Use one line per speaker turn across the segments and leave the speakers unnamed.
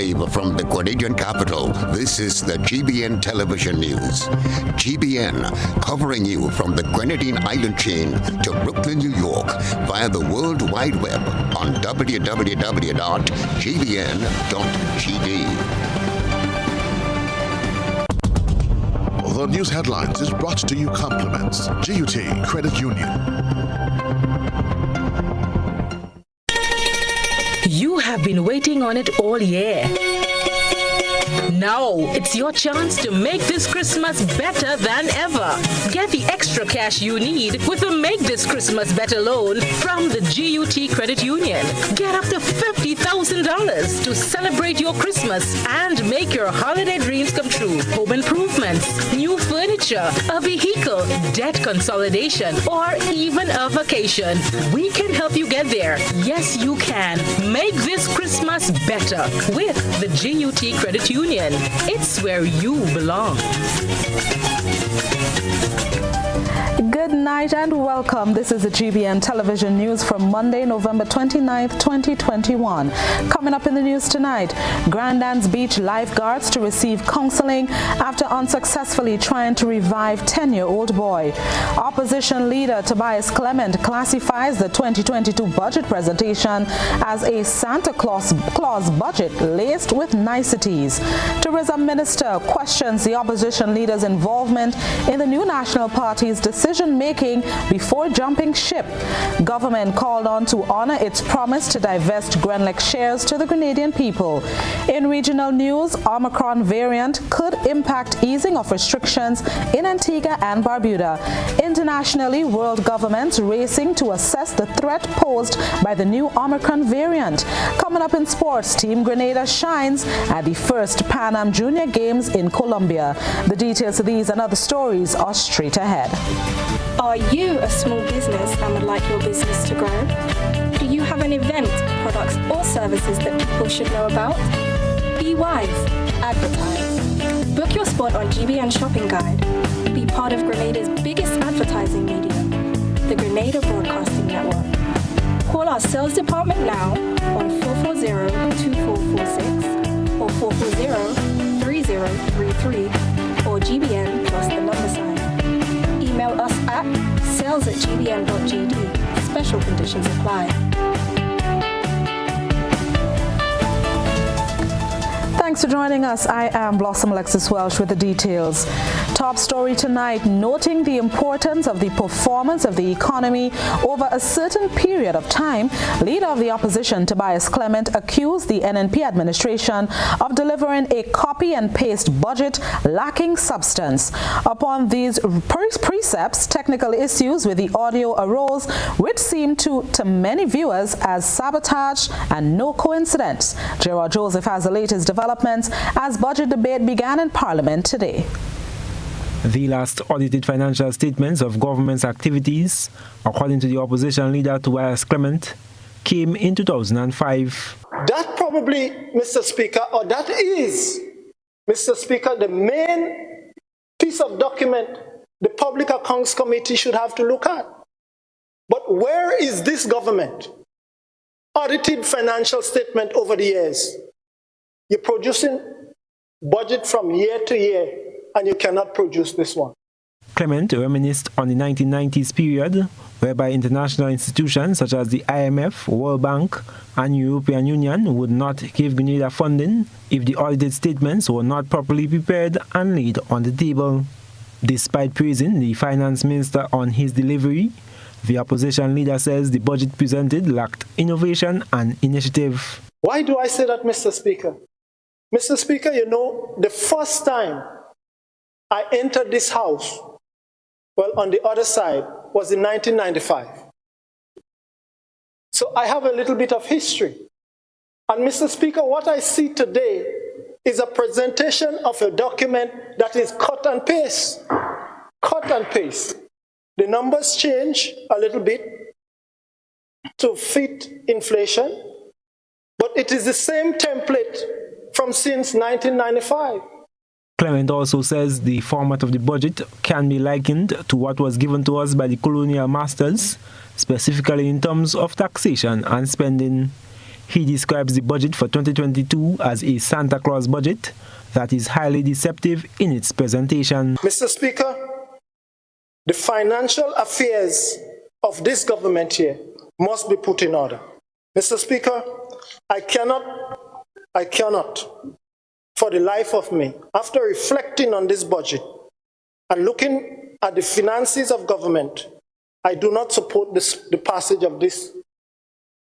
Live from the Grenadian capital, this is the GBN television news. GBN, covering you from the Grenadine Island chain to Brooklyn, New York, via the World Wide Web on www.gbn.gd.
The news headlines is brought to you compliments GUT Credit Union.
You have been waiting on it all year. Now it's your chance to make this Christmas better than ever. Get the extra cash you need with a Make This Christmas Better loan from the GUT Credit Union. Get up to $50,000 to celebrate your Christmas and make your holiday dreams come true. Home improvements, new furniture, a vehicle, debt consolidation, or even a vacation. We can help you get there. Yes, you can. Make this Christmas better with the GUT Credit Union. It's where you belong.
Good night and welcome. This is the GBN television news from Monday, November 29th, 2021. Coming up in the news tonight, Grandans Beach lifeguards to receive counseling after unsuccessfully trying to revive 10-year-old boy. Opposition leader Tobias Clement classifies the 2022 budget presentation as a Santa Claus budget laced with niceties. Tourism Minister questions the opposition leader's involvement in the new National Party's decision-making before jumping ship. Government called on to honor its promise to divest Grenlec shares to the Grenadian people. In regional news, Omicron variant could impact easing of restrictions in Antigua and Barbuda. Internationally, world governments racing to assess the threat posed by the new Omicron variant. Coming up in sports, Team Grenada shines at the first Pan Am Junior Games in Colombia. The details of these and other stories are straight ahead.
Are you a small business and would like your business to grow? Do you have an event, products or services that people should know about? Be wise. Advertise. Book your spot on GBN Shopping Guide. Be part of Grenada's biggest advertising medium, the Grenada Broadcasting Network. Call our sales department now on 440-2446 or 440-3033 or GBN plus the number sign. Email us at sales@gbn.gd. Special conditions apply.
Thanks for joining us. I am Blossom Alexis-Welsh with the details. Top story tonight, noting the importance of the performance of the economy over a certain period of time, leader of the opposition Tobias Clement accused the NNP administration of delivering a copy and paste budget lacking substance. Upon these precepts, technical issues with the audio arose, which seemed to many viewers as sabotage and no coincidence. Gerard Joseph has the latest developments as budget debate began in Parliament today.
The last audited financial statements of government's activities, according to the opposition leader Tobias Clement, came in 2005.
That probably, Mr. Speaker, or that is, Mr. Speaker, the main piece of document the Public Accounts Committee should have to look at. But where is this government? Audited financial statement over the years. You're producing budget from year to year, and you cannot produce this one.
Clement reminisced on the 1990s period, whereby international institutions such as the IMF, World Bank, and European Union would not give Grenada funding if the audited statements were not properly prepared and laid on the table. Despite praising the finance minister on his delivery, the opposition leader says the budget presented lacked innovation and initiative.
Why do I say that, Mr. Speaker? Mr. Speaker, you know, the first time I entered this house, well, on the other side, was in 1995. So I have a little bit of history. And Mr. Speaker, what I see today is a presentation of a document that is cut and paste. Cut and paste. The numbers change a little bit to fit inflation, but it is the same template from since 1995.
Clement also says the format of the budget can be likened to what was given to us by the colonial masters, specifically in terms of taxation and spending. He describes the budget for 2022 as a Santa Claus budget that is highly deceptive in its presentation.
Mr. Speaker, the financial affairs of this government here must be put in order. Mr. Speaker, I cannot, for the life of me, after reflecting on this budget and looking at the finances of government, I do not support the passage of this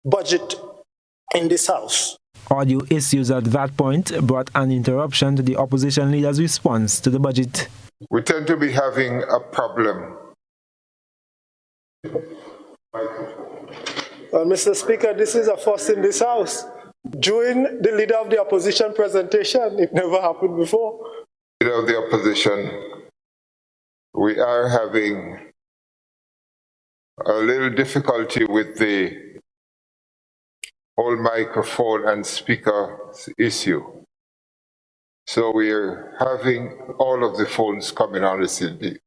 budget in this House.
Audio issues at that point brought an interruption to the opposition leader's response to the budget.
We tend to be having a problem.
Well, Mr. Speaker, this is a first in this House. During the Leader of the Opposition presentation, it never happened before.
Leader of the Opposition, we are having a little difficulty with the whole microphone and speaker issue. So we're having all of the phones coming on the CD.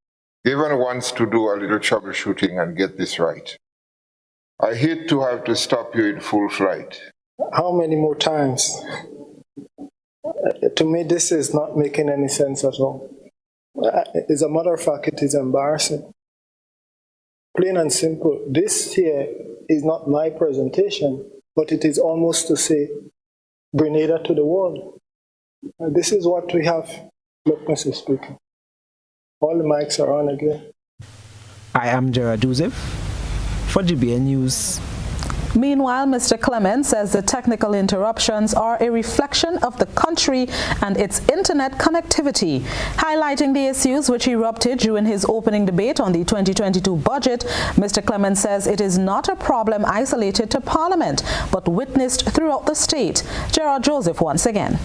Given wants to do a little troubleshooting and get this right. I hate to have to stop you in full flight.
How many more times? To me, this is not making any sense at all. As a matter of fact, it is embarrassing. Plain and simple, this here is not my presentation, but it is almost to say, Grenada to the world. This is what we have. Look, Mr. Speaker. All the mics are on again.
I am Gerard Joseph for GBN News.
Meanwhile, Mr. Clement says the technical interruptions are a reflection of the country and its internet connectivity. Highlighting the issues which erupted during his opening debate on the 2022 budget, Mr. Clement says it is not a problem isolated to Parliament, but witnessed throughout the state. Gerard Joseph once again.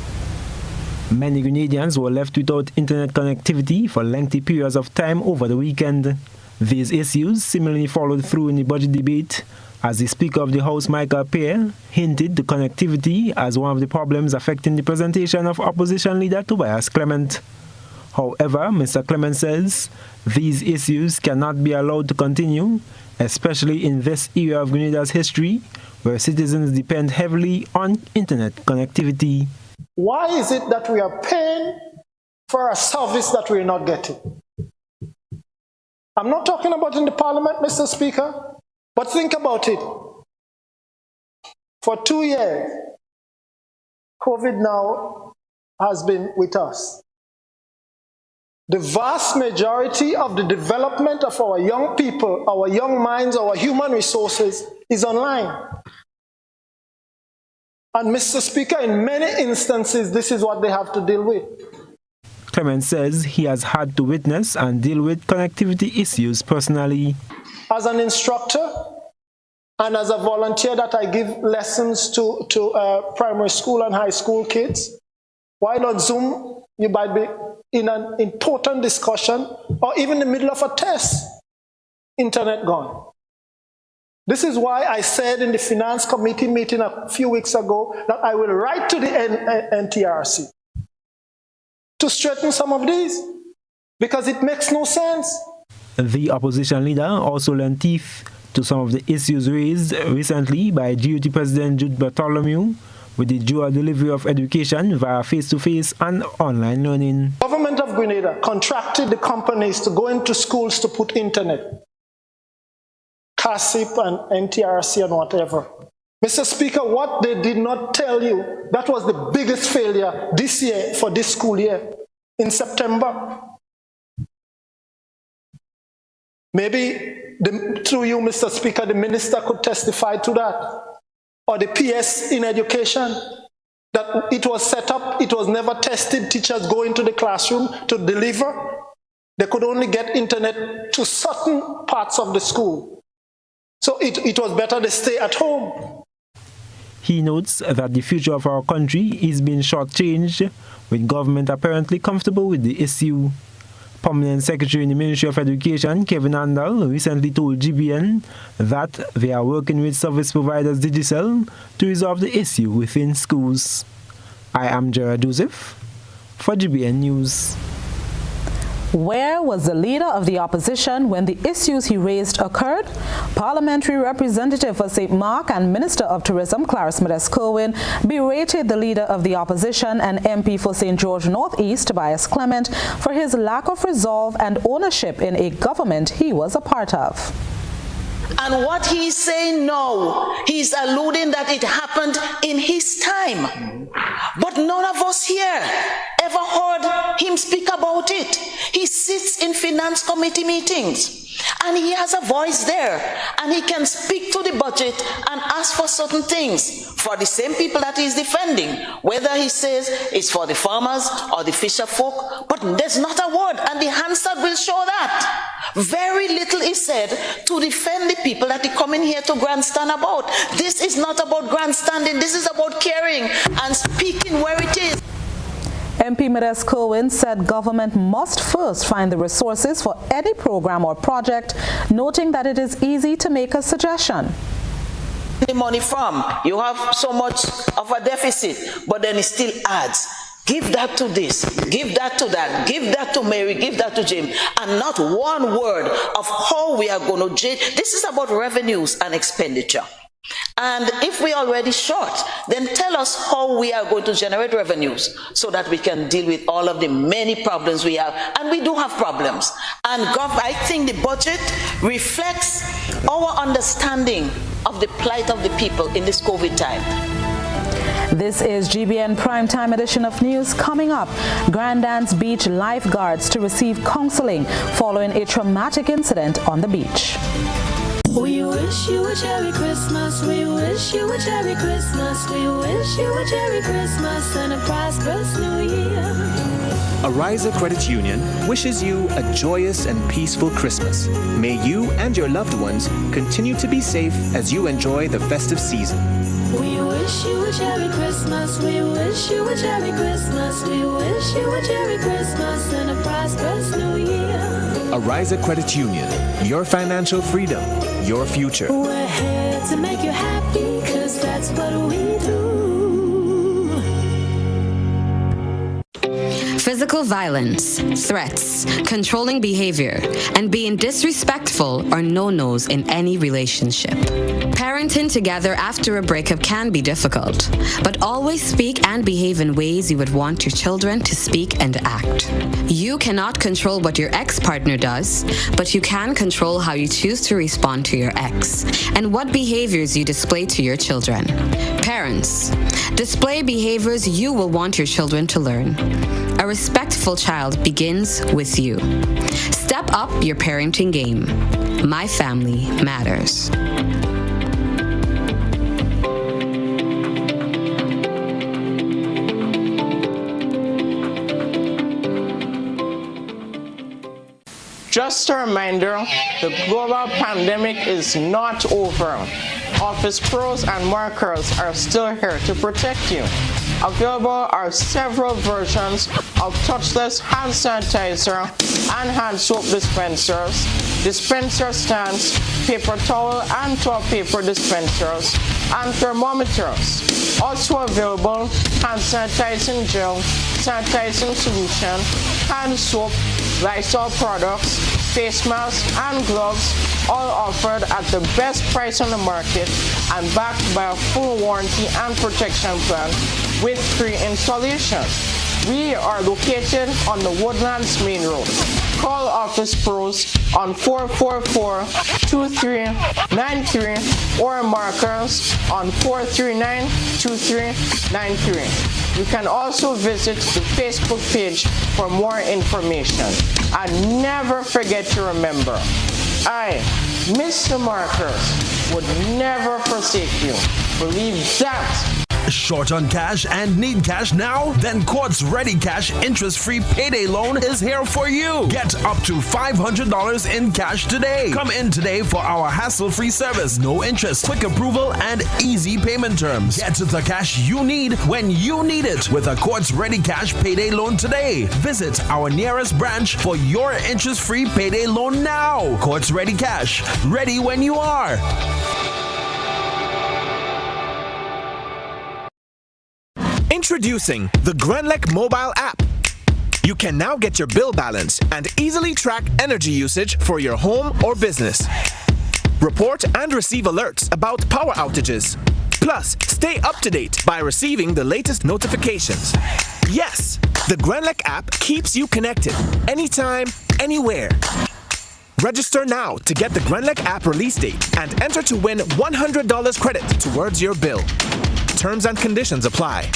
Many Grenadians were left without internet connectivity for lengthy periods of time over the weekend. These issues similarly followed through in the budget debate, as the Speaker of the House, Michael Pear, hinted the connectivity as one of the problems affecting the presentation of Opposition Leader Tobias Clement. However, Mr. Clement says these issues cannot be allowed to continue, especially in this era of Grenada's history, where citizens depend heavily on internet connectivity.
Why is it that we are paying for a service that we're not getting? I'm not talking about in the Parliament, Mr. Speaker. But think about it. For 2 years, COVID now has been with us. The vast majority of the development of our young people, our young minds, our human resources is online. And Mr. Speaker, in many instances, this is what they have to deal with.
Clement says he has had to witness and deal with connectivity issues personally.
As an instructor and as a volunteer that I give lessons to primary school and high school kids, while on Zoom, you might be in an important discussion or even in the middle of a test, internet gone. This is why I said in the Finance Committee meeting a few weeks ago that I will write to the NTRC to straighten some of these, because it makes no sense.
The opposition leader also lent teeth to some of the issues raised recently by GUT President Jude Bartholomew with the dual delivery of education via face-to-face and online learning.
Government of Grenada contracted the companies to go into schools to put internet. CASIP and NTRC and whatever. Mr. Speaker, what they did not tell you, that was the biggest failure this year for this school year in September. Maybe through you, Mr. Speaker, the minister could testify to that. Or the PS in education, that it was set up, it was never tested, teachers go into the classroom to deliver. They could only get internet to certain parts of the school. So it was better to stay at home.
He notes that the future of our country is being shortchanged, with government apparently comfortable with the issue. Permanent Secretary in the Ministry of Education, Kevin Andal, recently told GBN that they are working with service providers Digicel to resolve the issue within schools. I am Gerard Joseph for GBN News.
Where was the leader of the opposition when the issues he raised occurred? Parliamentary representative for St. Mark and Minister of Tourism Clarence Medes-Kerwin berated the leader of the opposition and MP for St. George Northeast, Tobias Clement, for his lack of resolve and ownership in a government he was a part of.
And what he's saying now, he's alluding that it happened in his time. But none of us here ever heard him speak about it. He sits in finance committee meetings and he has a voice there and he can speak to the budget and ask for certain things for the same people that he's defending, whether he says it's for the farmers or the fisher folk, but there's not a word, and the Hansard will show that. Very little is said to defend the people that he come in here to grandstand about. This is not about grandstanding, this is about caring and speaking where it is.
MP Medes-Kerwin said government must first find the resources for any program or project, noting that it is easy to make a suggestion.
The money from, you have so much of a deficit, but then it still adds. Give that to this, give that to that, give that to Mary, give that to Jim, and not one word of how we are going to. This is about revenues and expenditure. And if we are already short, then tell us how we are going to generate revenues so that we can deal with all of the many problems we have. And we do have problems. And I think the budget reflects our understanding of the plight of the people in this COVID time.
This is GBN Primetime Edition of News. Coming up, Grandans Beach lifeguards to receive counseling following a traumatic incident on the beach.
We wish you a Merry Christmas, we wish you a Merry Christmas, we wish you a Merry Christmas and a prosperous New Year.
Ariza Credit Union wishes you a joyous and peaceful Christmas. May you and your loved ones continue to be safe as you enjoy the festive season.
We wish you a Merry Christmas, we wish you a Merry Christmas, we wish you a Merry Christmas and a prosperous New Year.
Ariza Credit Union, your financial freedom, your future.
We're here to make you happy, 'cause that's what we do.
Physical violence, threats, controlling behavior, and being disrespectful are no-nos in any relationship. Parenting together after a breakup can be difficult, but always speak and behave in ways you would want your children to speak and act. You cannot control what your ex-partner does, but you can control how you choose to respond to your ex and what behaviors you display to your children. Parents, display behaviors you will want your children to learn. A respectful child begins with you. Step up your parenting game. My family matters.
Just a reminder, the global pandemic is not over. Office Pros and markers are still here to protect you. Available are several versions of touchless hand sanitizer and hand soap dispensers, dispenser stands, paper towel and toilet paper dispensers, and thermometers. Also available, hand sanitizing gel, sanitizing solution, hand soap, Lysol products, face masks, and gloves, all offered at the best price on the market and backed by a full warranty and protection plan with free installation. We are located on the Woodlands Main Road. Call Office Pros on 444-2393 or markers on 439-2393. You can also visit the Facebook page for more information. And never forget to remember, I, Mr. Markers, would never forsake you. Believe that.
Short on cash and need cash now? Then Quartz Ready Cash interest-free payday loan is here for you. Get up to $500 in cash today. Come in today for our hassle-free service. No interest, quick approval, and easy payment terms. Get the cash you need when you need it with a Quartz Ready Cash payday loan today. Visit our nearest branch for your interest-free payday loan now. Quartz Ready Cash. Ready when you are.
Introducing the Grenlec mobile app.
You can now get your bill balance and easily track energy usage for your home or business. Report and receive alerts about power outages. Plus, stay up to date by receiving the latest notifications. Yes, the Grenlec app keeps you connected anytime, anywhere. Register now to get the Grenlec app release date and enter to win $100 credit towards your bill. Terms and conditions apply.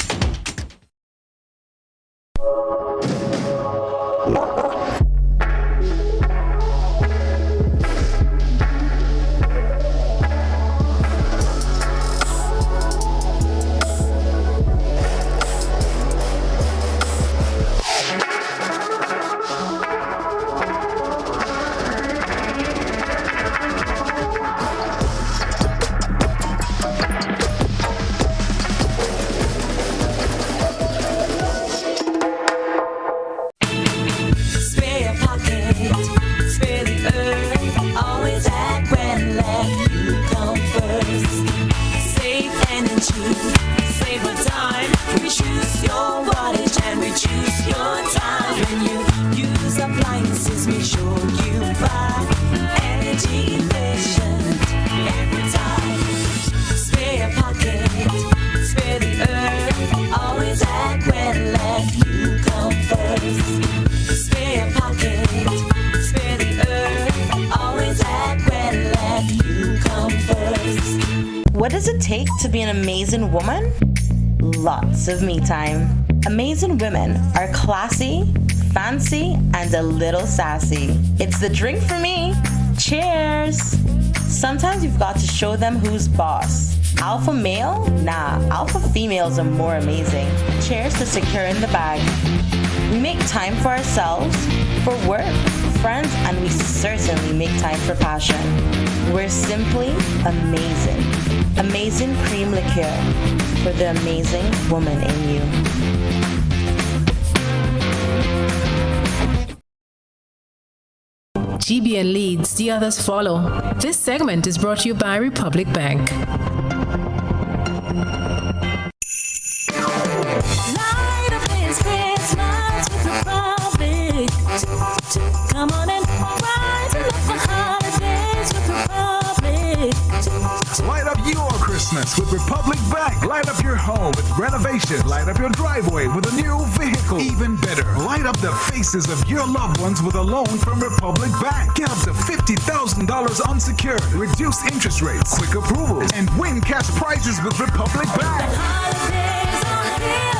What does it take to be an amazing woman? Lots of me time. Amazing women are classy, fancy, and a little sassy. It's the drink for me. Cheers! Sometimes you've got to show them who's boss. Alpha male? Nah, alpha females are more amazing. Cheers to securing the bag. We make time for ourselves, for work, friends, and we certainly make time for passion. We're simply amazing. Amazing cream liqueur for the amazing woman in you.
GBN leads, the others follow. This segment is brought to you by Republic Bank.
Light up this Christmas with Republic. Come on and brighten up the holidays with Republic.
Light up your Christmas with Republic Bank. Light up your home with renovation. Light up your driveway with a new vehicle. Even better, light up the faces of your loved ones with a loan from Republic Bank. Get up to $50,000 unsecured. Reduce interest rates, quick approvals, and win cash prizes with Republic Bank.
The holidays are here.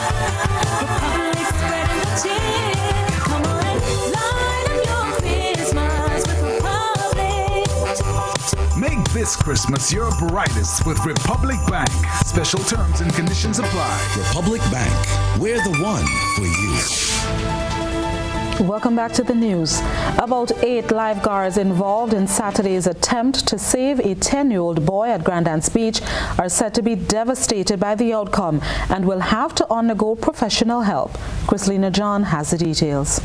Republic spreading the cheer. Come on and light up your Christmas with Republic.
Make this Christmas your brightest with Republic Bank. Special terms and conditions apply.
Republic Bank, we're the one for you.
Welcome back to the news. About 8 lifeguards involved in Saturday's attempt to save a 10-year-old boy at Grandance Beach are said to be devastated by the outcome and will have to undergo professional help. Chrislina John has the details.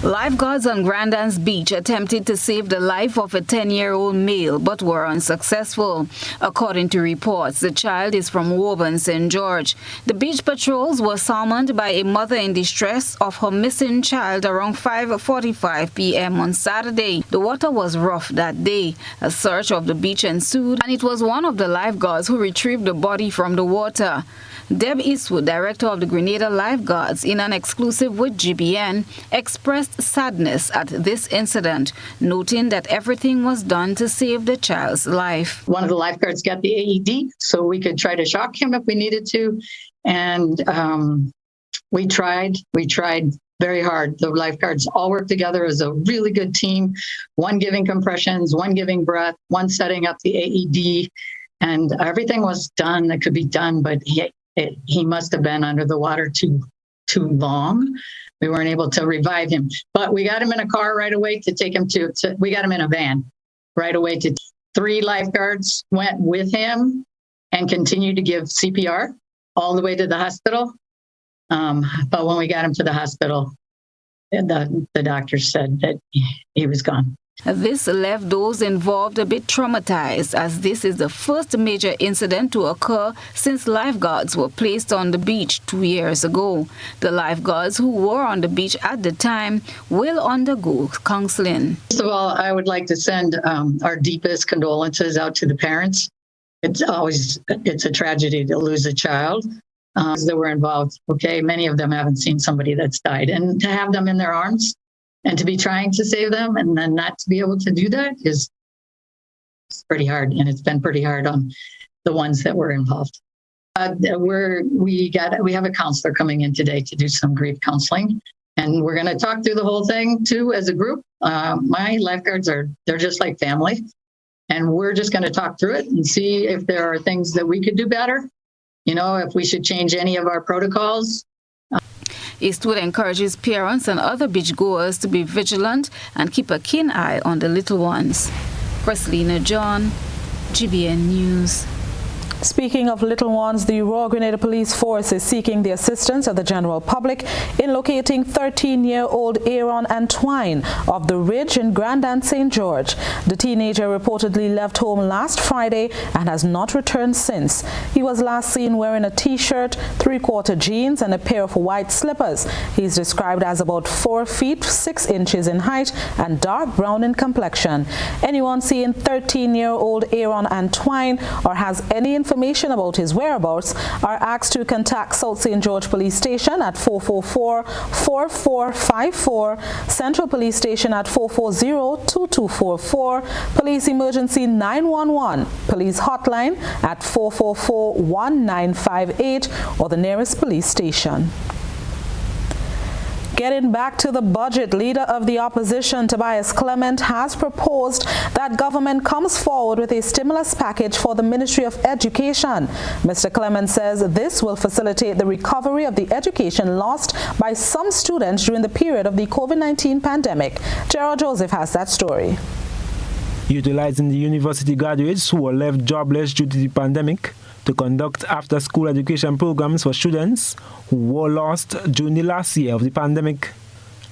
Lifeguards on Grandance Beach attempted to save the life of a 10-year-old male but were unsuccessful. According to reports, the child is from Woburn, St. George. The beach patrols were summoned by a mother in distress of her missing child around 5:45 p.m. on Saturday. The water was rough that day. A search of the beach ensued, and it was one of the lifeguards who retrieved the body from the water. Deb Eastwood, director of the Grenada Lifeguards, in an exclusive with GBN, expressed sadness at this incident, noting that everything was done to save the child's life.
One of the lifeguards got the AED so we could try to shock him if we needed to. And we tried very hard. The lifeguards all worked together as a really good team, one giving compressions, one giving breath, one setting up the AED. And everything was done that could be done, but he must have been under the water too long. We weren't able to revive him, but we got him in a car right away to take him we got him in a van right away to 3 lifeguards went with him and continued to give CPR all the way to the hospital. But when we got him to the hospital, the doctor said that he was gone.
This left those involved a bit traumatized, as this is the first major incident to occur since lifeguards were placed on the beach 2 years ago. The lifeguards who were on the beach at the time will undergo counseling.
First of all, I would like to send our deepest condolences out to the parents. It's a tragedy to lose a child that were involved. Okay, many of them haven't seen somebody that's died, and to have them in their arms and to be trying to save them and then not to be able to do that is pretty hard, and it's been pretty hard on the ones that were involved. We have a counselor coming in today to do some grief counseling, and we're going to talk through the whole thing too as a group. My lifeguards they're just like family, and we're just going to talk through it and see if there are things that we could do better. You know, if we should change any of our protocols.
Eastwood encourages parents and other beachgoers to be vigilant and keep a keen eye on the little ones. Preslina John, GBN News.
Speaking of little ones, the Royal Grenada Police Force is seeking the assistance of the general public in locating 13-year-old Aaron Antoine of the Ridge in Grandin, St. George. The teenager reportedly left home last Friday and has not returned since. He was last seen wearing a t-shirt, 3/4 jeans and a pair of white slippers. He is described as about 4 feet 6 inches in height and dark brown in complexion. Anyone seeing 13-year-old Aaron Antoine or has any information about his whereabouts are asked to contact South St. George Police Station at 444-4454, Central Police Station at 440-2244, Police Emergency 911, Police Hotline at 444-1958, or the nearest police station. Getting back to the budget, Leader of the Opposition, Tobias Clement, has proposed that government comes forward with a stimulus package for the Ministry of Education. Mr. Clement says this will facilitate the recovery of the education lost by some students during the period of the COVID-19 pandemic. Gerald Joseph has that story.
Utilizing the university graduates who were left jobless due to the pandemic to conduct after-school education programs for students who were lost during the last year of the pandemic.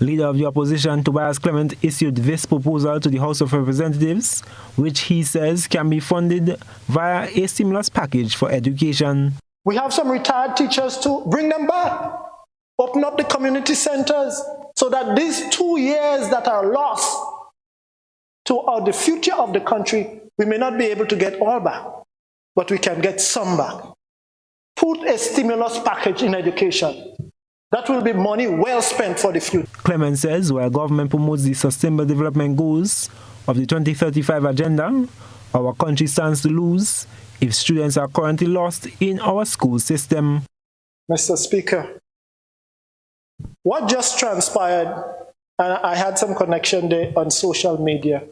Leader of the Opposition, Tobias Clement, issued this proposal to the House of Representatives, which he says can be funded via a stimulus package for education.
We have some retired teachers to bring them back, open up the community centers so that these 2 years that are lost to the future of the country, we may not be able to get all back, but we can get some back. Put a stimulus package in education. That will be money well spent for the future.
Clement says while government promotes the sustainable development goals of the 2035 agenda, our country stands to lose if students are currently lost in our school system.
Mr. Speaker, what just transpired, and I had some connection there on social media,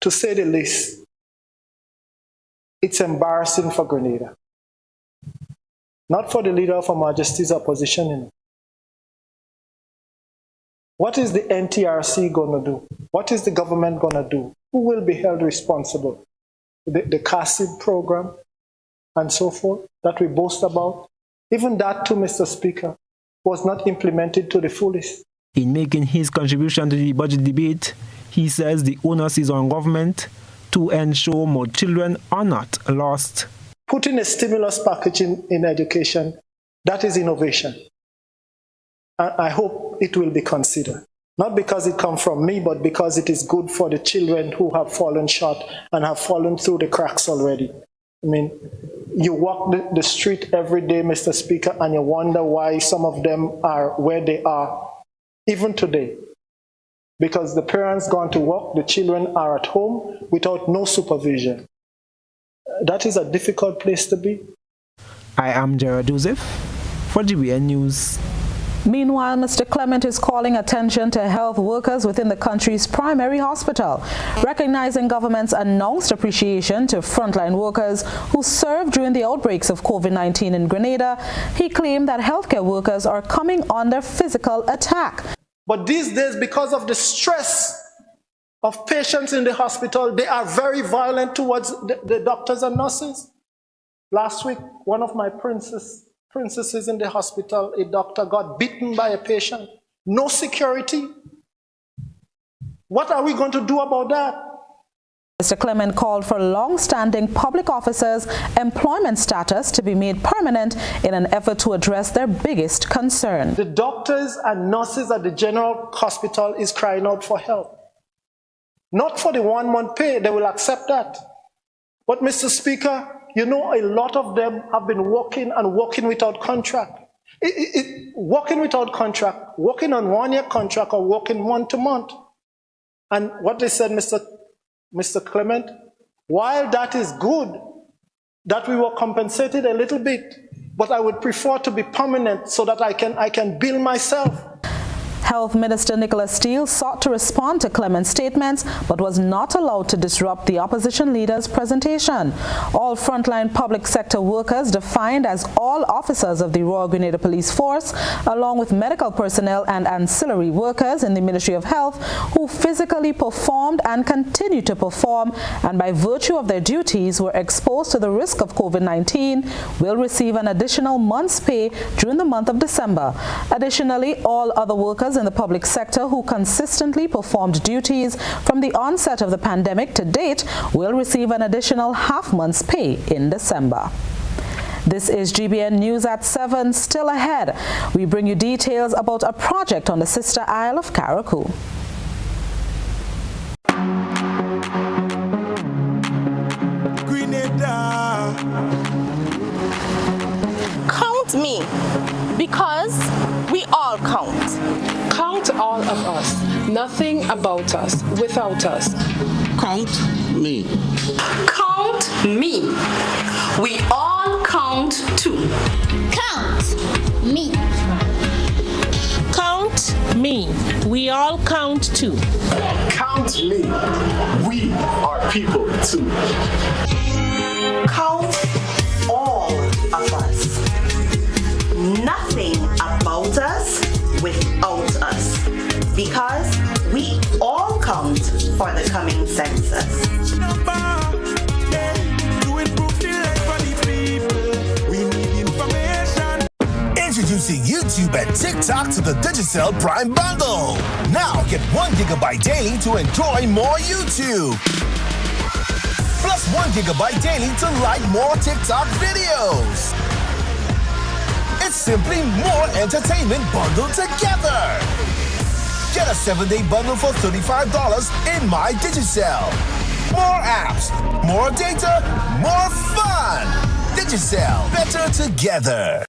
to say the least, it's embarrassing for Grenada. Not for the Leader of Her Majesty's Opposition. You know. What is the NTRC going to do? What is the government going to do? Who will be held responsible? The CASID program and so forth that we boast about? Even that too, Mr. Speaker, was not implemented to the fullest.
In making his contribution to the budget debate, he says the onus is on government to ensure more children are not lost.
Putting a stimulus package in education, that is innovation. I hope it will be considered. Not because it comes from me, but because it is good for the children who have fallen short and have fallen through the cracks already. I mean, you walk the street every day, Mr. Speaker, and you wonder why some of them are where they are, even today. Because the parents gone to work, the children are at home without no supervision. That is a difficult place to be.
I am Gerald Joseph for GBN News.
Meanwhile, Mr. Clement is calling attention to health workers within the country's primary hospital. Recognizing government's announced appreciation to frontline workers who served during the outbreaks of COVID-19 in Grenada, he claimed that healthcare workers are coming under physical attack.
But these days, because of the stress of patients in the hospital, they are very violent towards the doctors and nurses. Last week, one of my princesses in the hospital, a doctor got beaten by a patient. No security. What are we going to do about that?
Mr. Clement called for long-standing public officers' employment status to be made permanent in an effort to address their biggest concern.
The doctors and nurses at the General Hospital is crying out for help. Not for the 1 month pay, they will accept that. But Mr. Speaker, you know, a lot of them have been working without contract. Working without contract, working on 1 year contract or working month to month. And what they said, Mr. Clement, while that is good, that we were compensated a little bit, but I would prefer to be permanent so that I can bill myself.
Health Minister Nicholas Steele sought to respond to Clement's statements, but was not allowed to disrupt the opposition leader's presentation. All frontline public sector workers, defined as all officers of the Royal Grenada Police Force, along with medical personnel and ancillary workers in the Ministry of Health, who physically performed and continue to perform and by virtue of their duties were exposed to the risk of COVID-19, will receive an additional month's pay during the month of December. Additionally, all other workers in the public sector who consistently performed duties from the onset of the pandemic to date will receive an additional half month's pay in December. This is GBN News at 7. Still ahead, we bring you details about a project on the sister isle of Carriacou.
Count me, because we all count.
Count all of us. Nothing about us without us.
Count me.
Count me. We all count too.
Count me.
Count me. We all count too.
Count me. We are people too.
Count all of us. Nothing about us without us, because we all count for the coming census.
Introducing YouTube and TikTok to the Digicel Prime Bundle. Now get 1 GB daily to enjoy more YouTube. Plus 1 GB daily to like more TikTok videos. It's simply more entertainment bundled together. Get a 7-day bundle for $35 in My Digicel. More apps, more data, more fun. Digicel, better together.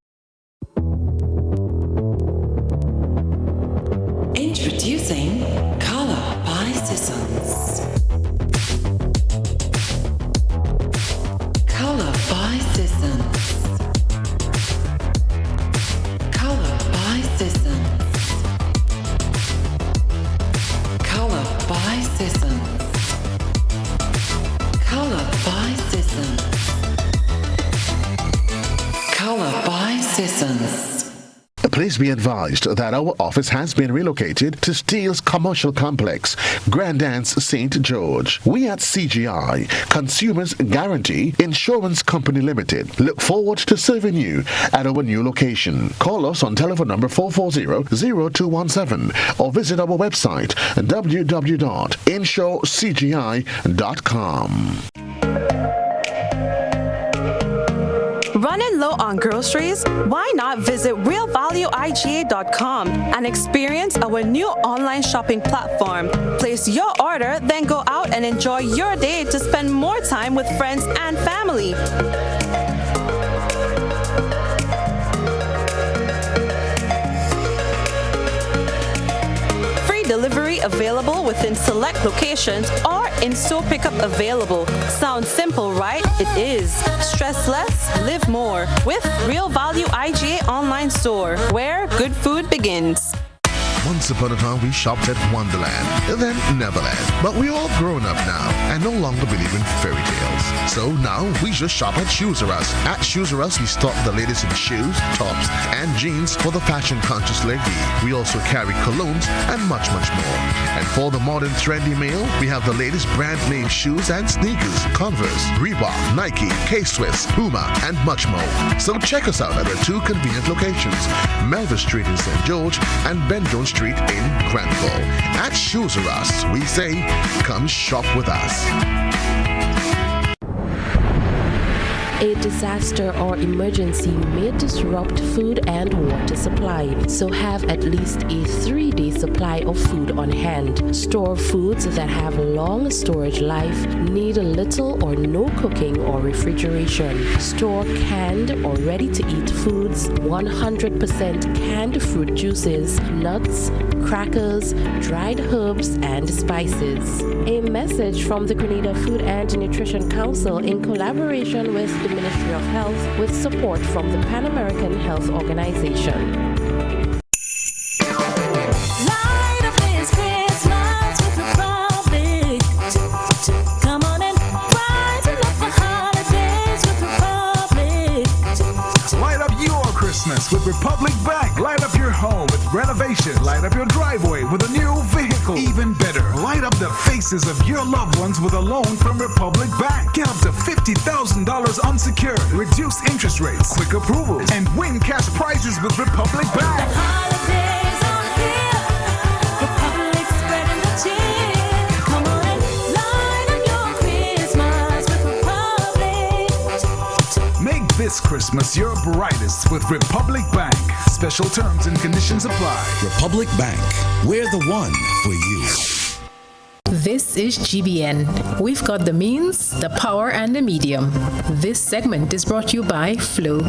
Introducing Color by Seasons. Color by Seasons. Color by Seasons. Color by Seasons. Color by Seasons. Color by Seasons.
Please be advised that our office has been relocated to Steele's Commercial Complex, Grandance St. George. We at CGI, Consumers Guarantee Insurance Company Limited, look forward to serving you at our new location. Call us on telephone number 440-0217 or visit our website www.insurecgi.com.
Running low on groceries? Why not visit realvalueiga.com and experience our new online shopping platform? Place your order, then go out and enjoy your day to spend more time with friends and family. Delivery available within select locations or in-store pickup available. Sounds simple, right? It is. Stress less, live more with Real Value IGA online store, where good food begins.
Once upon a time, we shopped at Wonderland, then Neverland. But we're all grown up now and no longer believe in fairy tales. So now we just shop at Shoes R Us. At Shoes R Us, we stock the latest in shoes, tops, and jeans for the fashion-conscious lady. We also carry colognes and much, much more. And for the modern trendy male, we have the latest brand-name shoes and sneakers, Converse, Reebok, Nike, K-Swiss, Puma, and much more. So check us out at our 2 convenient locations, Melville Street in St. George and Ben Jones Street in Granville. At Shoes Us, we say, come shop with us.
A disaster or emergency may disrupt food and water supply, so have at least a 3-day supply of food on hand. Store foods that have long storage life, need little or no cooking or refrigeration. Store canned or ready-to-eat foods, 100% canned fruit juices, nuts, crackers, dried herbs, and spices. A message from the Grenada Food and Nutrition Council in collaboration with the Ministry of Health with support from the Pan American Health Organization.
With Republic Bank. Light up your home with renovation. Light up your driveway with a new vehicle. Even better, light up the faces of your loved ones with a loan from Republic Bank. Get up to $50,000 unsecured, reduced interest rates, quick approvals, and win cash prizes with Republic Bank.
The holidays are here. Republic spreading the cheer. Come on and light up your Christmas with Republic.
Make this Christmas your brightest with Republic Bank. Special terms and conditions apply.
Republic Bank. We're the one for you.
This is GBN. We've got the means, the power, and the medium. This segment is brought to you by Flow.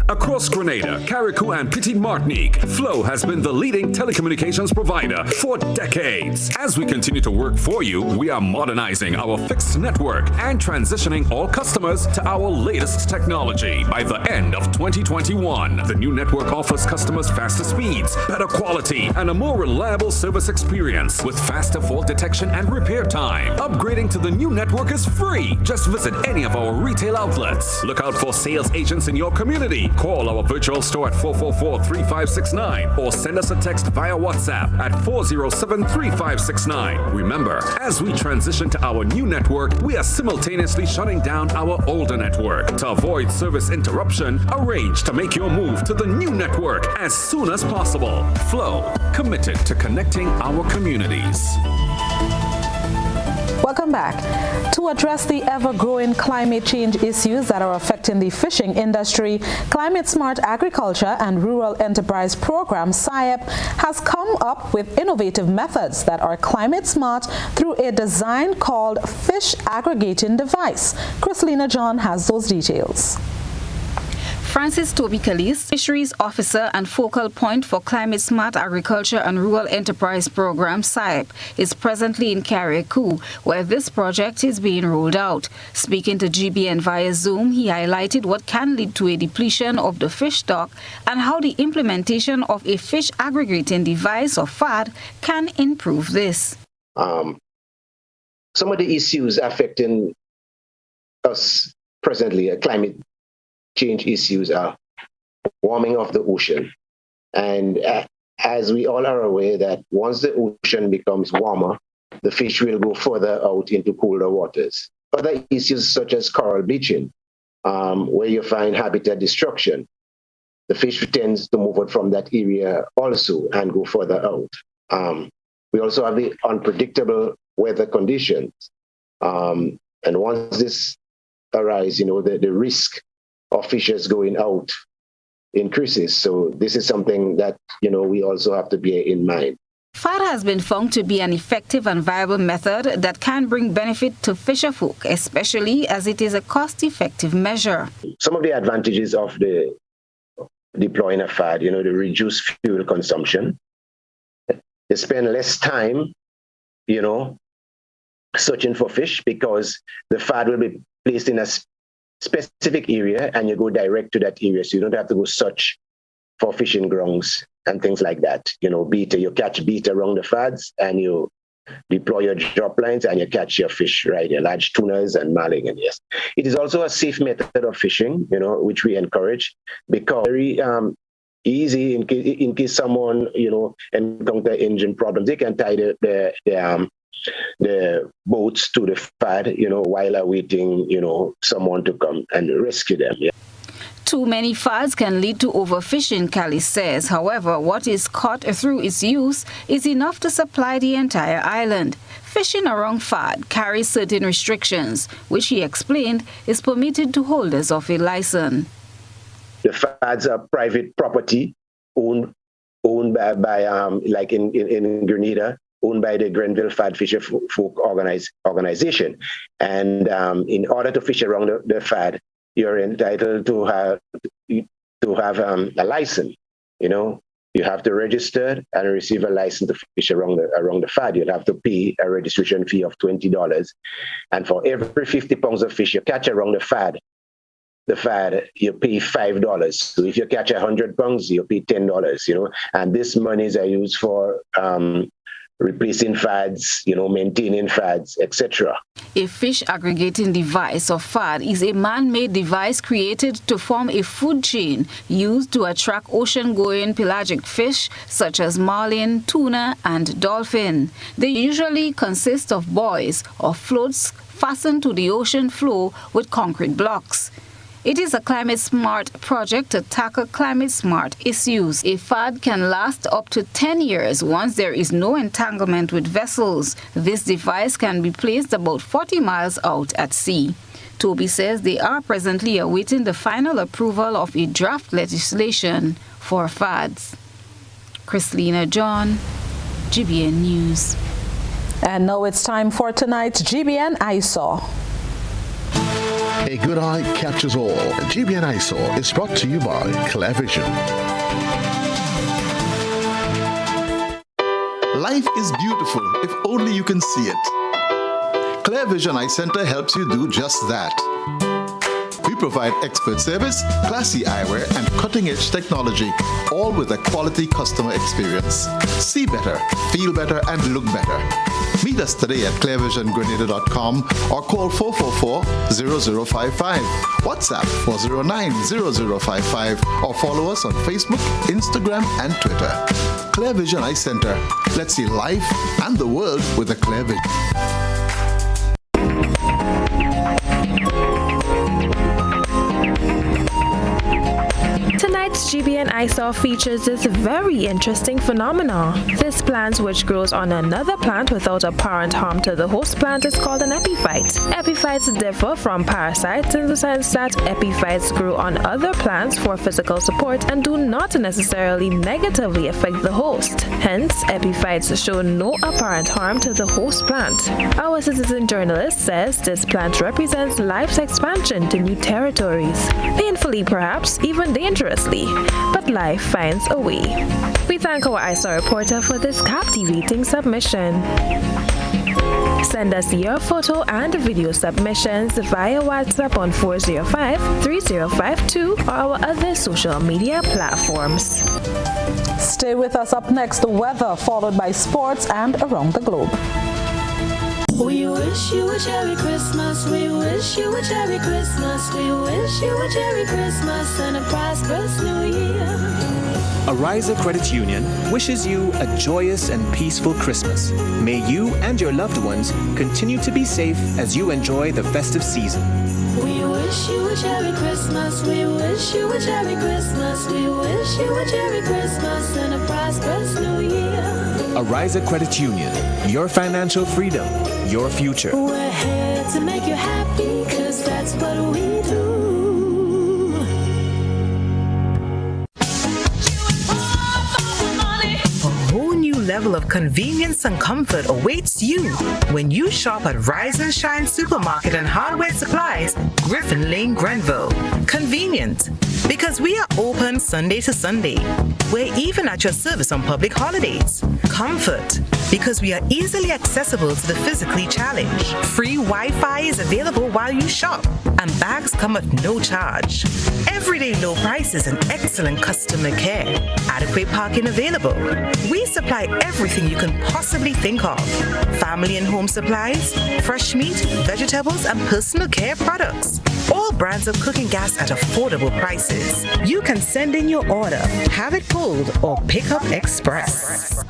Across Grenada, Carriacou, and Petite Martinique, Flow has been the leading telecommunications provider for decades. As we continue to work for you, we are modernizing our fixed network and transitioning all customers to our latest technology. By the end of 2021, the new network offers customers faster speeds, better quality, and a more reliable service experience with faster fault detection and repair time. Upgrading to the new network is free. Just visit any of our retail outlets. Look out for sales agents in your community. Call our virtual store at 444-3569 or send us a text via WhatsApp at 407-3569. Remember, as we transition to our new network, we are simultaneously shutting down our older network. To avoid service interruption, arrange to make your move to the new network as soon as possible. Flow, committed to connecting our communities.
Welcome back. To address the ever-growing climate change issues that are affecting the fishing industry, Climate Smart Agriculture and Rural Enterprise Program, SIEP, has come up with innovative methods that are climate smart through a design called Fish Aggregating Device. Chrislina John has those details.
Francis Toby Calise, Fisheries Officer and focal point for Climate Smart Agriculture and Rural Enterprise Program, SIEP, is presently in Carriacou, where this project is being rolled out. Speaking to GBN via Zoom, he highlighted what can lead to a depletion of the fish stock and how the implementation of a fish aggregating device or FAD can improve this.
Some of the issues affecting us presently, climate change issues, are warming of the ocean. And as we all are aware that once the ocean becomes warmer, the fish will go further out into colder waters. Other issues such as coral bleaching, where you find habitat destruction, the fish tends to move out from that area also and go further out. We also have the unpredictable weather conditions. And once this arises, the risk of fishes going out increases. So this is something that, we also have to bear in mind.
FAD has been found to be an effective and viable method that can bring benefit to fisherfolk, especially as it is a cost-effective measure.
Some of the advantages of the deploying a FAD, the reduced fuel consumption. They spend less time, searching for fish because the FAD will be placed in a specific area and you go direct to that area. So you don't have to go search for fishing grounds and things like that. Beta, you catch beta around the FADs and you deploy your drop lines and you catch your fish, right? Your large tunas and marlin. And yes, it is also a safe method of fishing, which we encourage because very easy in case someone, encounter engine problems, they can tie the boats to the FAD, while awaiting, someone to come and rescue them. Yeah.
Too many fads can lead to overfishing, Cali says. However, what is caught through its use is enough to supply the entire island. Fishing around fad carries certain restrictions, which he explained is permitted to holders of a license.
The fads are private property owned by like in Grenada, owned by the Grenville Fad Fisher Folk Organization. And in order to fish around the fad, you're entitled to have a license. You know, you have to register and receive a license to fish around the fad. You'll have to pay a registration fee of $20. And for every 50 pounds of fish you catch around the fad, you pay $5. So if you catch 100 pounds, you pay $10, you know, and this monies are used for replacing fads, you know, maintaining fads, etc.
A fish aggregating device, or fad, is a man-made device created to form a food chain used to attract ocean-going pelagic fish such as marlin, tuna, and dolphin. They usually consist of buoys or floats fastened to the ocean floor with concrete blocks. It is a climate-smart project to tackle climate-smart issues. A fad can last up to 10 years once there is no entanglement with vessels. This device can be placed about 40 miles out at sea. Toby says they are presently awaiting the final approval of a draft legislation for fads. Chrislina John, GBN News.
And now it's time for tonight's GBN I Saw.
A good eye catches all. GBN I Saw is brought to you by ClearVision.
Life is beautiful if only you can see it. ClearVision Eye Center helps you do just that. We provide expert service, classy eyewear, and cutting-edge technology, all with a quality customer experience. See better, feel better, and look better. Meet us today at clearvisiongrenada.com or call 444-0055, WhatsApp 409-0055, or follow us on Facebook, Instagram, and Twitter. ClearVision Eye Center. Let's see life and the world with a clear vision.
Tonight's GBN I Saw features this very interesting phenomenon. This plant, which grows on another plant without apparent harm to the host plant, is called an epiphyte. Epiphytes differ from parasites in the sense that epiphytes grow on other plants for physical support and do not necessarily negatively affect the host. Hence, epiphytes show no apparent harm to the host plant. Our citizen journalist says this plant represents life's expansion to new territories. Painfully, perhaps, even dangerously, but life finds a way. We thank our I Saw reporter for this captivating submission. Send us your photo and video submissions via WhatsApp on 405-3052 or our other social media platforms.
Stay with us. Up next, the weather, followed by sports and around the globe.
We wish you a Merry Christmas. We wish you a Merry Christmas. We wish you a Merry Christmas and a prosperous New Year.
Ariza Credit Union wishes you a joyous and peaceful Christmas. May you and your loved ones continue to be safe as you enjoy the festive season.
We wish you a Merry Christmas. We wish you a Merry Christmas. We wish you a Merry Christmas and a prosperous New Year.
Ariza Credit Union, your financial freedom, your future.
We're here to make you happy, 'cause that's what we do.
A whole new level of convenience and comfort awaits you when you shop at Rise and Shine Supermarket and Hardware Supplies, Griffin Lane, Grenville. Convenient, because we are open Sunday to Sunday. We're even at your service on public holidays. Comfort, because we are easily accessible to the physically challenged. Free Wi-Fi is available while you shop, and bags come at no charge. Everyday low prices and excellent customer care. Adequate parking available. We supply everything you can possibly think of. Family and home supplies, fresh meat, vegetables, and personal care products. All brands of cooking gas at affordable prices. You can send in your order, have it pulled, or pick up express.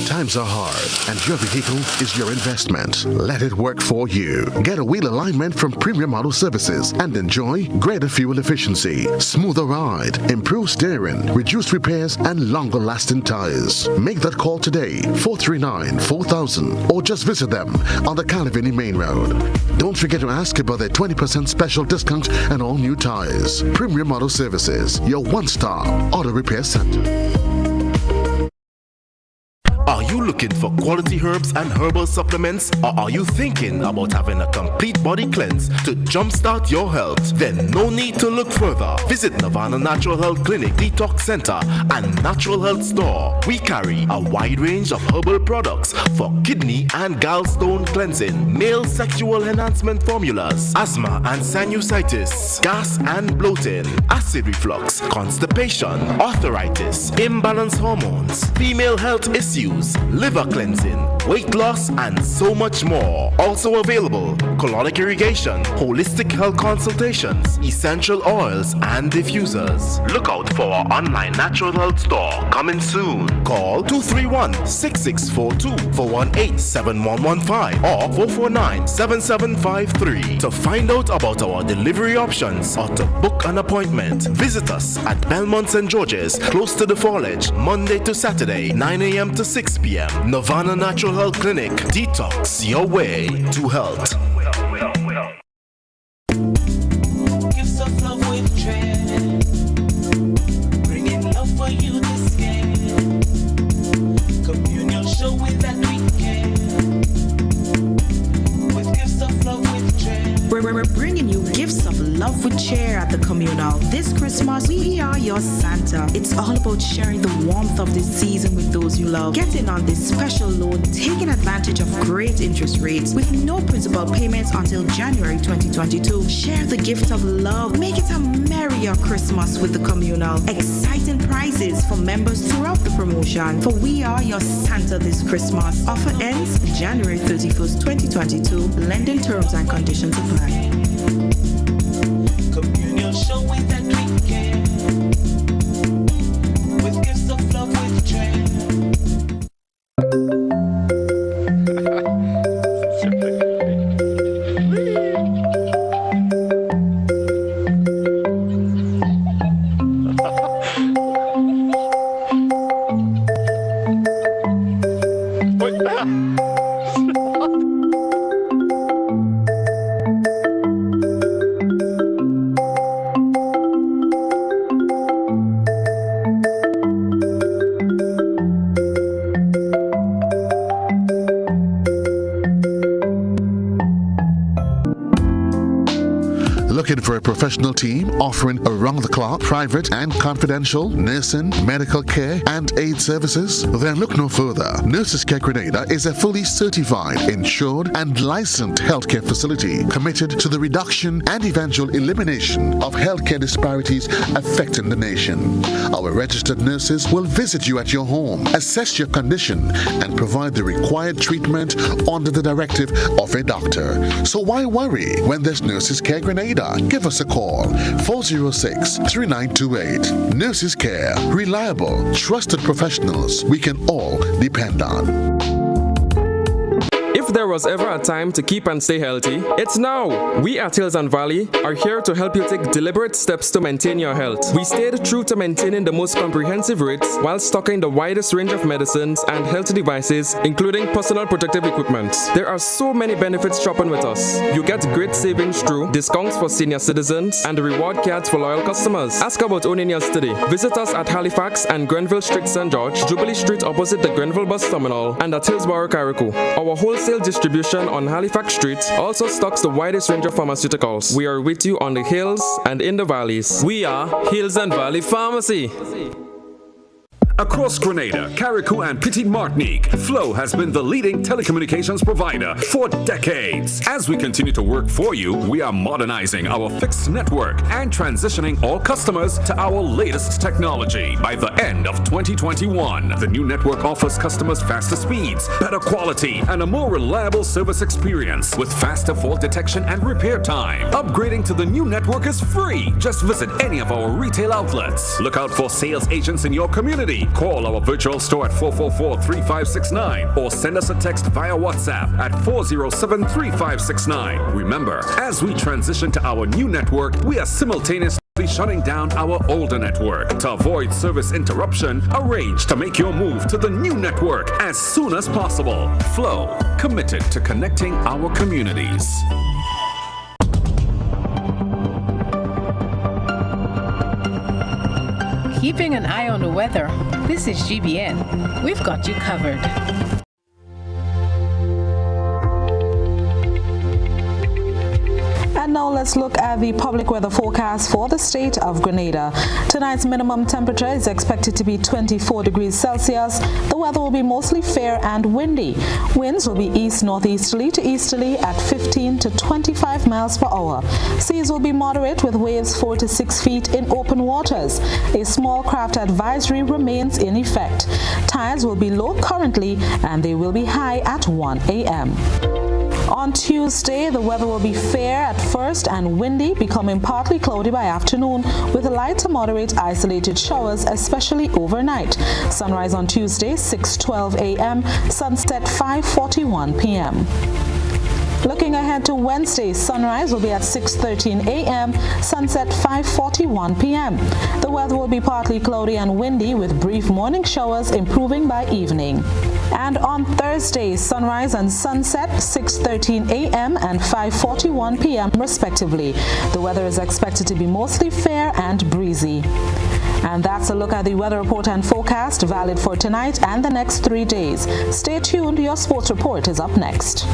Time Times are hard, and your vehicle is your investment. Let it work for you. Get a wheel alignment from Premium Auto Services and enjoy greater fuel efficiency, smoother ride, improved steering, reduced repairs, and longer-lasting tires. Make that call today, 439-4000, or just visit them on the Calavini Main Road. Don't forget to ask about their 20% special discount and all new tires. Premium Auto Services, your one-star auto repair center.
Are you looking for quality herbs and herbal supplements, or are you thinking about having a complete body cleanse to jumpstart your health? Then no need to look further. Visit Nirvana Natural Health Clinic, Detox Center, and Natural Health Store. We carry a wide range of herbal products for kidney and gallstone cleansing, male sexual enhancement formulas, asthma and sinusitis, gas and bloating, acid reflux, constipation, arthritis, imbalanced hormones, female health issues, liver cleansing, weight loss, and so much more. Also available, colonic irrigation, holistic health consultations, essential oils, and diffusers. Look out for our online natural health store coming soon. Call 231-6642 for 18-7115 or 449-7753 to find out about our delivery options or to book an appointment. Visit us at Belmont St. George's, close to the Fallage, Monday to Saturday, 9 a.m. to 6 p.m. Nirvana Natural Health Clinic. Detox your way to health.
Gifts of love with dread, bringing love for you this year. Communion show with that we care. With gifts of love with dread.
We're bringing you gifts of love with cheer at the communal. This Christmas, we are your Santa. It's all about sharing the warmth of this season with those you love. Get in on this special loan, taking advantage of great interest rates with no principal payments until January 2022. Share the gift of love. Make it a merrier Christmas with the communal. Exciting prizes for members throughout the promotion. For we are your Santa this Christmas. Offer ends January 31st, 2022. Lending terms and conditions apply.
Communion show with that we care. With gifts of love with dread.
Looking for a professional team offering around-the-clock, private and confidential nursing, medical care, and aid services? Then look no further. Nurses Care Grenada is a fully certified, insured, and licensed healthcare facility committed to the reduction and eventual elimination of healthcare disparities affecting the nation. Our registered nurses will visit you at your home, assess your condition, and provide the required treatment under the directive of a doctor. So why worry when there's Nurses Care Grenada? Give us a call, 406-3928. Nurses Care, reliable, trusted professionals we can all depend on.
If there was ever a time to keep and stay healthy, it's now. We at Hills and Valley are here to help you take deliberate steps to maintain your health. We stayed true to maintaining the most comprehensive rates while stocking the widest range of medicines and health devices, including personal protective equipment. There are so many benefits shopping with us. You get great savings through discounts for senior citizens and reward cards for loyal customers. Ask about owning yours today. Visit us at Halifax and Grenville Street, St. George, Jubilee Street opposite the Grenville Bus Terminal, and at Hillsborough, Carrico. Our wholesale distribution on Halifax Street also stocks the widest range of pharmaceuticals. We are with you on the hills and in the valleys. We are Hills and Valley Pharmacy.
Across Grenada, Carrico, and Petite Martinique, Flow has been the leading telecommunications provider for decades. As we continue to work for you, we are modernizing our fixed network and transitioning all customers to our latest technology. By the end of 2021, the new network offers customers faster speeds, better quality, and a more reliable service experience with faster fault detection and repair time. Upgrading to the new network is free. Just visit any of our retail outlets. Look out for sales agents in your community Windy. Call our virtual store at 444-3569 or send us a text via WhatsApp at 407-3569. Remember, as we transition to our new network, we are simultaneously shutting down our older network. To avoid service interruption, arrange to make your move to the new network as soon as possible. Flow, committed to connecting our communities.
Keeping an eye on the weather. This is GBN. We've got you covered.
And now let's look at the public weather forecast for the state of Grenada. Tonight's minimum temperature is expected to be 24 degrees Celsius. The weather will be mostly fair and windy. Winds will be east-northeasterly to easterly at 15 to 25 miles per hour. Seas will be moderate with waves 4 to 6 feet in open waters. A small craft advisory remains in effect. Tides will be low currently and they will be high at 1 a.m. On Tuesday, the weather will be fair at first and windy, becoming partly cloudy by afternoon with light to moderate isolated showers, especially overnight. Sunrise on Tuesday, 6:12 a.m., sunset 5:41 p.m. Looking ahead to Wednesday, sunrise will be at 6:13 a.m., sunset 5:41 p.m. The weather will be partly cloudy and windy with brief morning showers improving by evening. And on Thursday, sunrise and sunset 6:13 a.m. and 5:41 p.m. respectively. The weather is expected to be mostly fair and breezy. And that's a look at the weather report and forecast valid for tonight and the next 3 days. Stay tuned, your sports report is up next.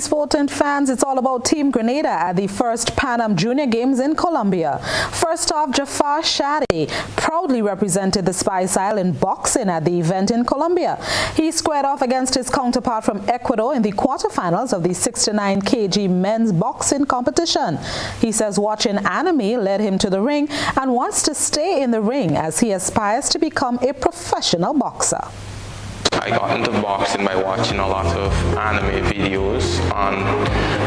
Sport and fans, it's all about Team Grenada at the first Pan Am Junior Games in Colombia. First off, Jafar Shadi proudly represented the Spice Isle in boxing at the event in Colombia. He squared off against his counterpart from Ecuador in the quarterfinals of the 69 kg men's boxing competition. He says watching anime led him to the ring and wants to stay in the ring as he aspires to become a professional boxer.
I got into boxing by watching a lot of anime videos on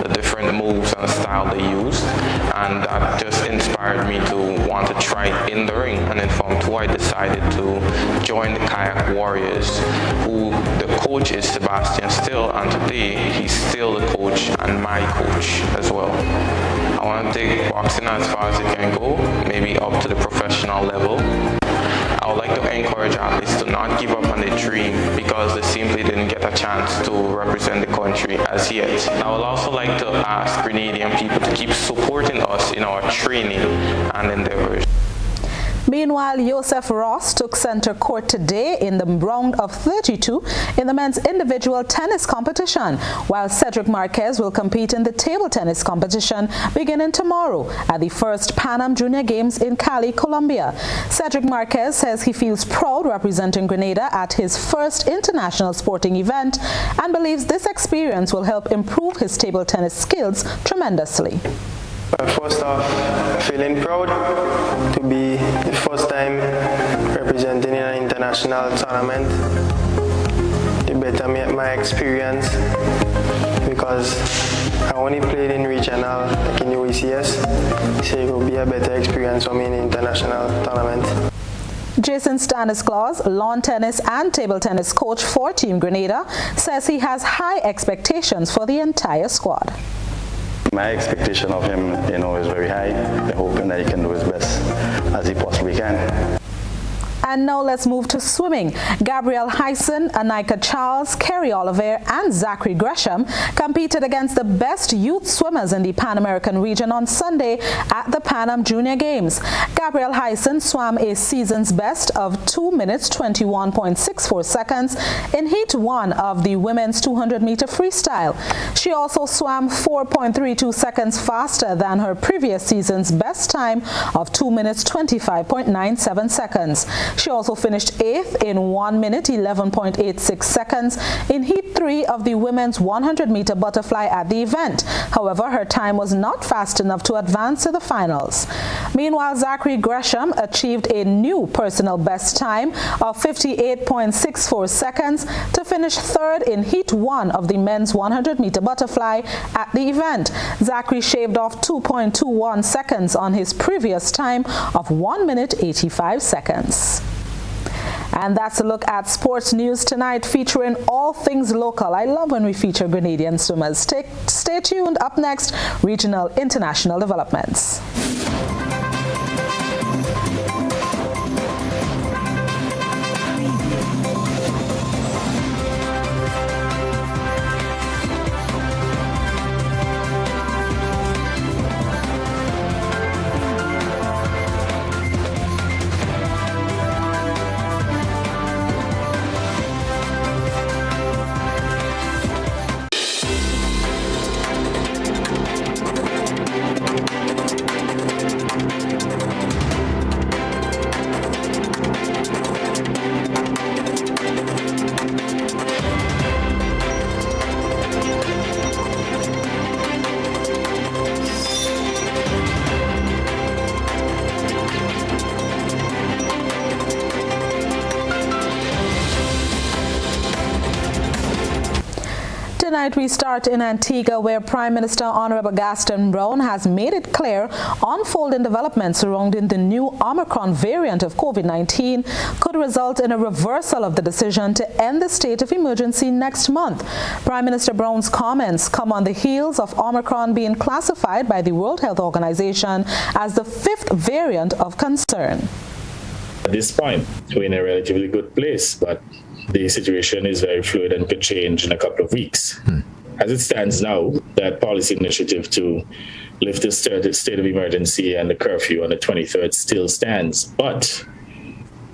the different moves and style they used, and that just inspired me to want to try it in the ring. And then from two, I decided to join the Kayak Warriors, who the coach is Sebastian still, and today he's still the coach and my coach as well. I want to take boxing as far as it can go, maybe up to the professional level. I would like to encourage athletes to not give up on their dream because they simply didn't get a chance to represent the country as yet. I would also like to ask Grenadian people to keep supporting us in our training and endeavors.
Meanwhile, Joseph Ross took center court today in the round of 32 in the men's individual tennis competition, while Cedric Marquez will compete in the table tennis competition beginning tomorrow at the first Pan Am Junior Games in Cali, Colombia. Cedric Marquez says he feels proud representing Grenada at his first international sporting event and believes this experience will help improve his table tennis skills tremendously.
First off, feeling proud to be the first time representing in an international tournament. To better my experience because I only played in regional, like in the OECS, so it will be a better experience for me in the international tournament.
Jason Stanislaus, lawn tennis and table tennis coach for Team Grenada, says he has high expectations for the entire squad.
My expectation of him, is very high. I'm hoping that he can do his best as he possibly can.
And now let's move to swimming. Gabrielle Hyson, Anika Charles, Kerry Oliver, and Zachary Gresham competed against the best youth swimmers in the Pan American region on Sunday at the Pan Am Junior Games. Gabrielle Hyson swam a season's best of 2 minutes 21.64 seconds in Heat 1 of the women's 200-meter freestyle. She also swam 4.32 seconds faster than her previous season's best time of 2 minutes 25.97 seconds. She also finished 8th in 1 minute 11.86 seconds in Heat 3 of the women's 100-meter butterfly at the event. However, her time was not fast enough to advance to the finals. Meanwhile, Zachary Gresham achieved a new personal best time of 58.64 seconds to finish 3rd in Heat 1 of the men's 100-meter butterfly at the event. Zachary shaved off 2.21 seconds on his previous time of 1 minute 85 seconds. And that's a look at sports news tonight, featuring all things local. I love when we feature Grenadian swimmers. Stay tuned. Up next, regional international developments. Tonight we start in Antigua, where Prime Minister Honorable Gaston Brown has made it clear unfolding developments surrounding the new Omicron variant of COVID-19 could result in a reversal of the decision to end the state of emergency next month. Prime Minister Brown's comments come on the heels of Omicron being classified by the World Health Organization as the 5th variant of concern.
At this point, we're in a relatively good place, but the situation is very fluid and could change in a couple of weeks. As it stands now, that policy initiative to lift the state of emergency and the curfew on the 23rd still stands, but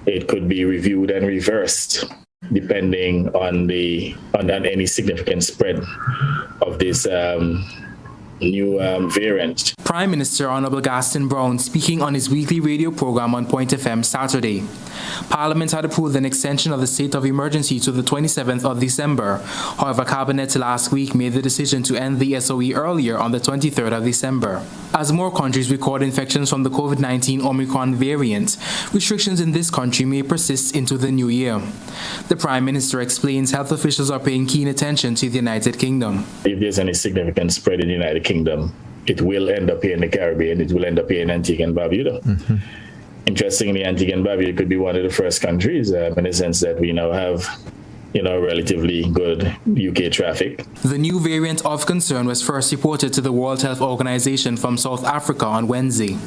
it could be reviewed and reversed depending on any significant spread of this new variant.
Prime Minister Honorable Gaston Brown speaking on his weekly radio program on Point FM Saturday. Parliament had approved an extension of the state of emergency to the 27th of December. However, Cabinet last week made the decision to end the SOE earlier on the 23rd of December. As more countries record infections from the COVID-19 Omicron variant, restrictions in this country may persist into the new year. The Prime Minister explains health officials are paying keen attention to the United Kingdom.
If there's any significant spread in the United Kingdom, it will end up here in the Caribbean, it will end up here in Antigua and Barbuda. Interestingly, Antigua and Barbuda could be one of the first countries in the sense that we now have relatively good UK traffic.
The new variant of concern was first reported to the World Health Organization from South Africa on Wednesday.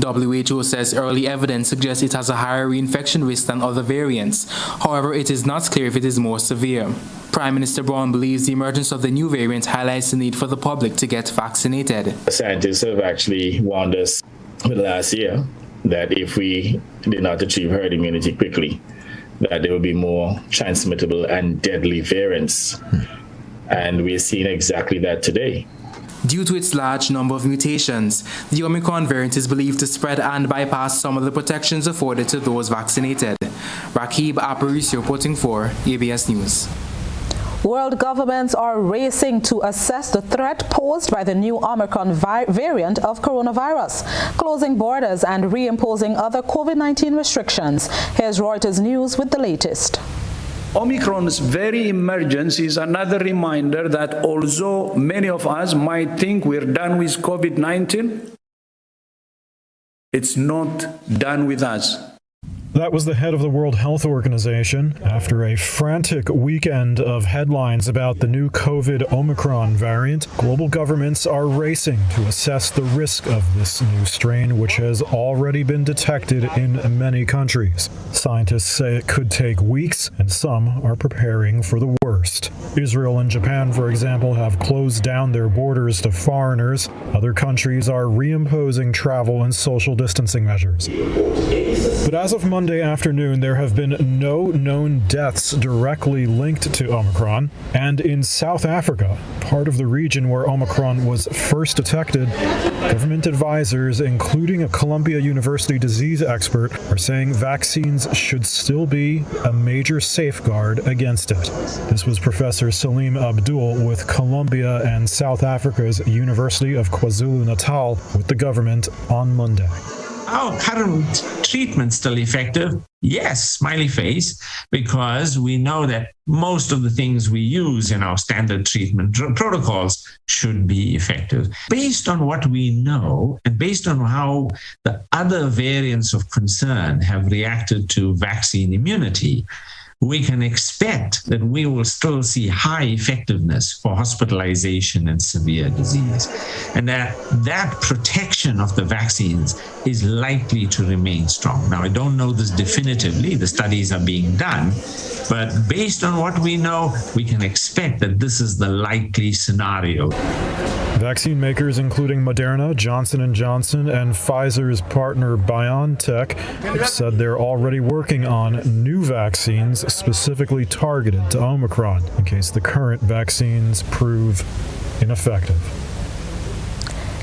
WHO says early evidence suggests it has a higher reinfection risk than other variants. However, it is not clear if it is more severe. Prime Minister Brown believes the emergence of the new variant highlights the need for the public to get vaccinated.
Scientists have actually warned us last year that if we did not achieve herd immunity quickly, that there will be more transmittable and deadly variants. And we're seeing exactly that today.
Due to its large number of mutations, the Omicron variant is believed to spread and bypass some of the protections afforded to those vaccinated. Rakib Aparicio reporting for ABS News.
World governments are racing to assess the threat posed by the new Omicron variant of coronavirus, closing borders and reimposing other COVID-19 restrictions. Here's Reuters News with the latest.
Omicron's very emergence is another reminder that although many of us might think we're done with COVID-19, it's not done with us.
That was the head of the World Health Organization after a frantic weekend of headlines about the new COVID Omicron variant. Global governments are racing to assess the risk of this new strain, which has already been detected in many countries. Scientists say it could take weeks, and some are preparing for the worst. Israel and Japan, for example, have closed down their borders to foreigners. Other countries are reimposing travel and social distancing measures. But as of Monday Monday afternoon, there have been no known deaths directly linked to Omicron. And in South Africa, part of the region where Omicron was first detected, government advisors, including a Columbia University disease expert, are saying vaccines should still be a major safeguard against it. This was Professor Salim Abdul with Columbia and South Africa's University of KwaZulu-Natal with the government on Monday.
Our current treatment still effective? Yes, smiley face, because we know that most of the things we use in our standard treatment protocols should be effective. Based on what we know and based on how the other variants of concern have reacted to vaccine immunity, we can expect that we will still see high effectiveness for hospitalization and severe disease. And that protection of the vaccines is likely to remain strong. Now, I don't know this definitively. The studies are being done. But based on what we know, we can expect that this is the likely scenario.
Vaccine makers, including Moderna, Johnson & Johnson, and Pfizer's partner BioNTech, have said they're already working on new vaccines specifically targeted to Omicron in case the current vaccines prove ineffective.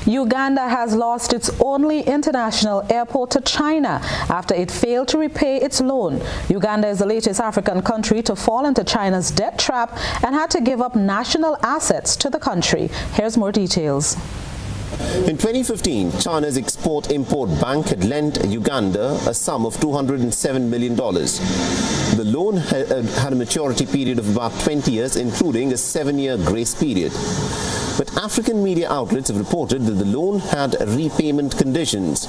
Uganda has lost its only international airport to China after it failed to repay its loan. Uganda is the latest African country to fall into China's debt trap and had to give up national assets to the country. Here's more details.
In 2015, China's Export-Import Bank had lent Uganda a sum of $207 million. The loan had a maturity period of about 20 years, including a 7-year grace period. But African media outlets have reported that the loan had repayment conditions,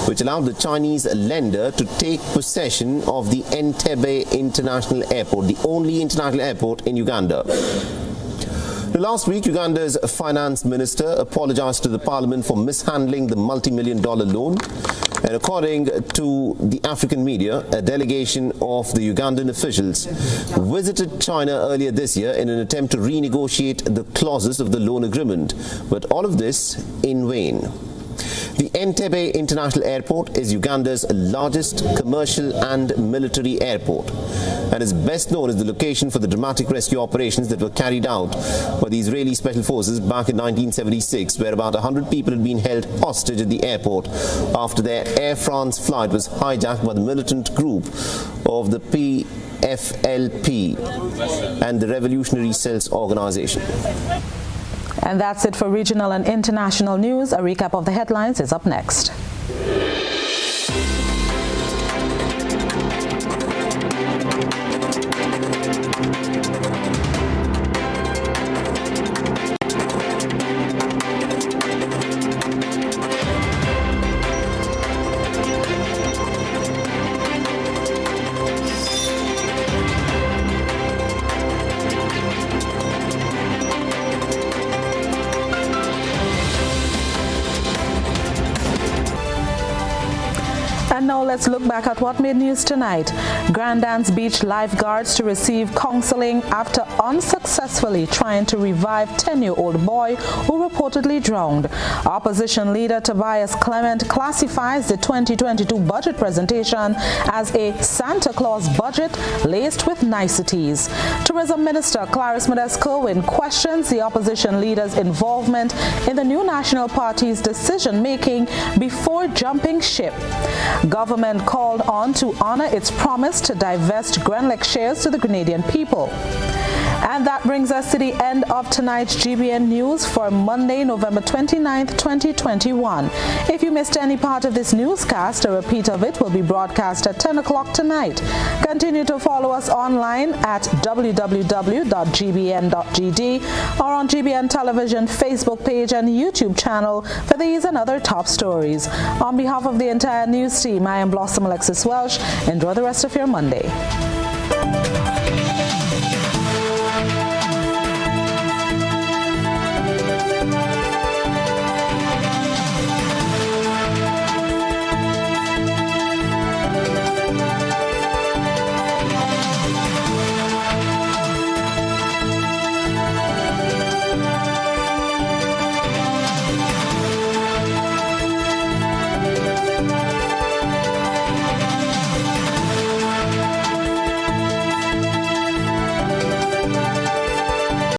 which allowed the Chinese lender to take possession of the Entebbe International Airport, the only international airport in Uganda. Last week, Uganda's finance minister apologized to the parliament for mishandling the multi-million-dollar loan. And according to the African media, a delegation of the Ugandan officials visited China earlier this year in an attempt to renegotiate the clauses of the loan agreement. But all of this in vain. The Entebbe International Airport is Uganda's largest commercial and military airport and is best known as the location for the dramatic rescue operations that were carried out by the Israeli Special Forces back in 1976, where about 100 people had been held hostage at the airport after their Air France flight was hijacked by the militant group of the PFLP and the Revolutionary Cells Organization.
And that's it for regional and international news. A recap of the headlines is up next. And now let's look back at what made news tonight. Grandans Beach lifeguards to receive counseling after unsuccessfully trying to revive 10-year-old boy who reportedly drowned. Opposition leader Tobias Clement classifies the 2022 budget presentation as a Santa Claus budget laced with niceties. Tourism Minister Clarice Modeste-Kerwin questions the opposition leader's involvement in the new National Party's decision-making before jumping ship. Government called on to honor its promise to divest Grenlec shares to the Grenadian people. And that brings us to the end of tonight's GBN News for Monday, November 29th, 2021. If you missed any part of this newscast, a repeat of it will be broadcast at 10 o'clock tonight. Continue to follow us online at www.gbn.gd or on GBN Television Facebook page and YouTube channel for these and other top stories. On behalf of the entire news team, I am Blossom Alexis-Welsh. Enjoy the rest of your Monday.